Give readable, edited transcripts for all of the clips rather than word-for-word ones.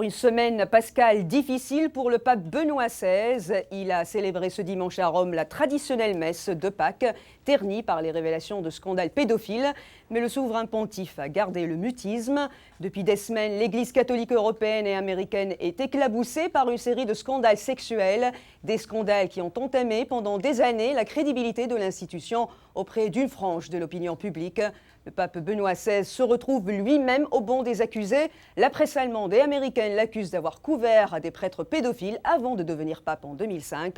Une semaine pascale difficile pour le pape Benoît XVI. Il a célébré ce dimanche à Rome la traditionnelle messe de Pâques, ternie par les révélations de scandales pédophiles. Mais le souverain pontife a gardé le mutisme. Depuis des semaines, l'Église catholique européenne et américaine est éclaboussée par une série de scandales sexuels. Des scandales qui ont entamé pendant des années la crédibilité de l'institution auprès d'une frange de l'opinion publique. Le pape Benoît XVI se retrouve lui-même au banc des accusés. La presse allemande et américaine l'accuse d'avoir couvert des prêtres pédophiles avant de devenir pape en 2005.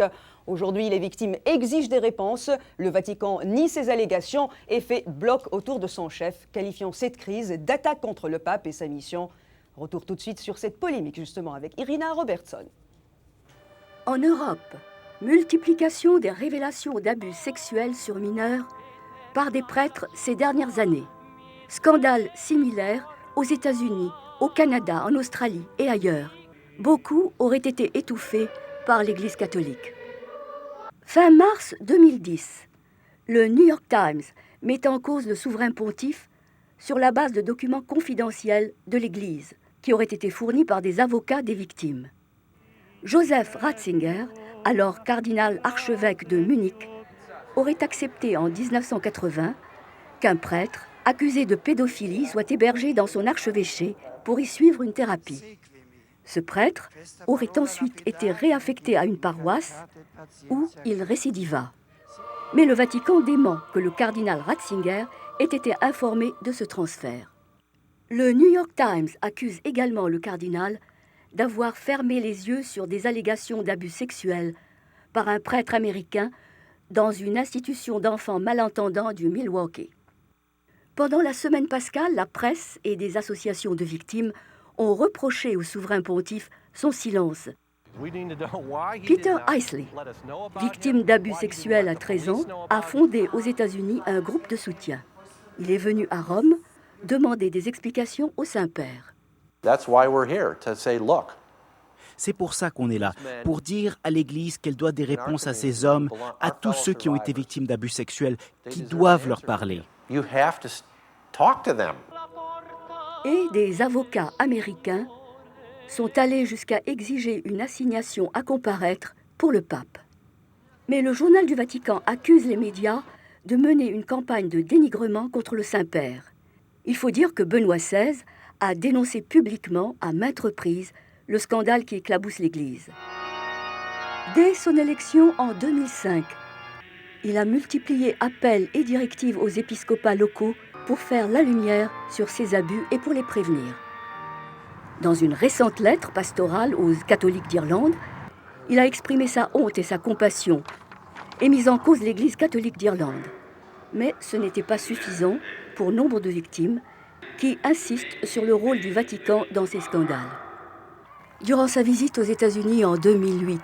Aujourd'hui, les victimes exigent des réponses. Le Vatican nie ces allégations et fait bloc autour de son chef, qualifiant cette crise d'attaque contre le pape et sa mission. Retour tout de suite sur cette polémique justement avec Irina Robertson. En Europe, multiplication des révélations d'abus sexuels sur mineurs par des prêtres ces dernières années. Scandales similaires aux États-Unis, au Canada, en Australie et ailleurs. Beaucoup auraient été étouffés par l'Église catholique. Fin mars 2010, le New York Times met en cause le souverain pontife sur la base de documents confidentiels de l'Église qui auraient été fournis par des avocats des victimes. Joseph Ratzinger, alors cardinal archevêque de Munich, aurait accepté en 1980 qu'un prêtre accusé de pédophilie soit hébergé dans son archevêché pour y suivre une thérapie. Ce prêtre aurait ensuite été réaffecté à une paroisse où il récidiva. Mais le Vatican dément que le cardinal Ratzinger ait été informé de ce transfert. Le New York Times accuse également le cardinal d'avoir fermé les yeux sur des allégations d'abus sexuels par un prêtre américain dans une institution d'enfants malentendants du Milwaukee. Pendant la semaine pascale, la presse et des associations de victimes ont reproché au souverain pontife son silence. Peter Eisley, victime d'abus sexuels à 13 ans, a fondé aux États-Unis un groupe de soutien. Il est venu à Rome demander des explications au Saint-Père. C'est pour ça qu'on est là, pour dire à l'Église qu'elle doit des réponses à ces hommes, à tous ceux qui ont été victimes d'abus sexuels, qui doivent leur parler. Et des avocats américains sont allés jusqu'à exiger une assignation à comparaître pour le pape. Mais le journal du Vatican accuse les médias de mener une campagne de dénigrement contre le Saint-Père. Il faut dire que Benoît XVI a dénoncé publiquement à maintes reprises le scandale qui éclabousse l'Église. Dès son élection en 2005, il a multiplié appels et directives aux épiscopats locaux pour faire la lumière sur ces abus et pour les prévenir. Dans une récente lettre pastorale aux catholiques d'Irlande, il a exprimé sa honte et sa compassion et mis en cause l'Église catholique d'Irlande. Mais ce n'était pas suffisant pour nombre de victimes qui insistent sur le rôle du Vatican dans ces scandales. Durant sa visite aux États-Unis en 2008,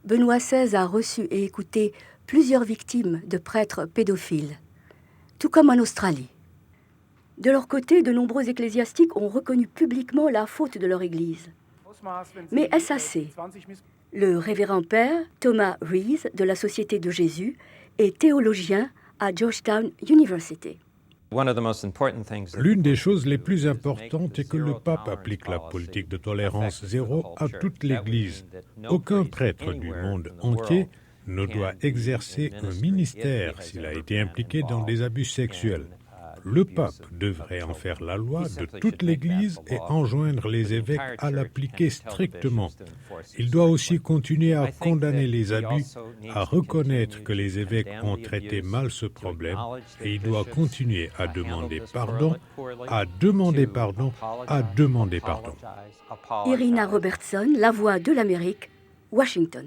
Benoît XVI a reçu et écouté plusieurs victimes de prêtres pédophiles, tout comme en Australie. De leur côté, de nombreux ecclésiastiques ont reconnu publiquement la faute de leur Église. Mais est-ce assez ? Le révérend père Thomas Rees de la Société de Jésus est théologien à Georgetown University. L'une des choses les plus importantes est que le pape applique la politique de tolérance zéro à toute l'Église. Aucun prêtre du monde entier ne doit exercer un ministère s'il a été impliqué dans des abus sexuels. Le pape devrait en faire la loi de toute l'Église et enjoindre les évêques à l'appliquer strictement. Il doit aussi continuer à condamner les abus, à reconnaître que les évêques ont traité mal ce problème et il doit continuer à demander pardon, à demander pardon, à demander pardon. Irina Robertson, La Voix de l'Amérique, Washington.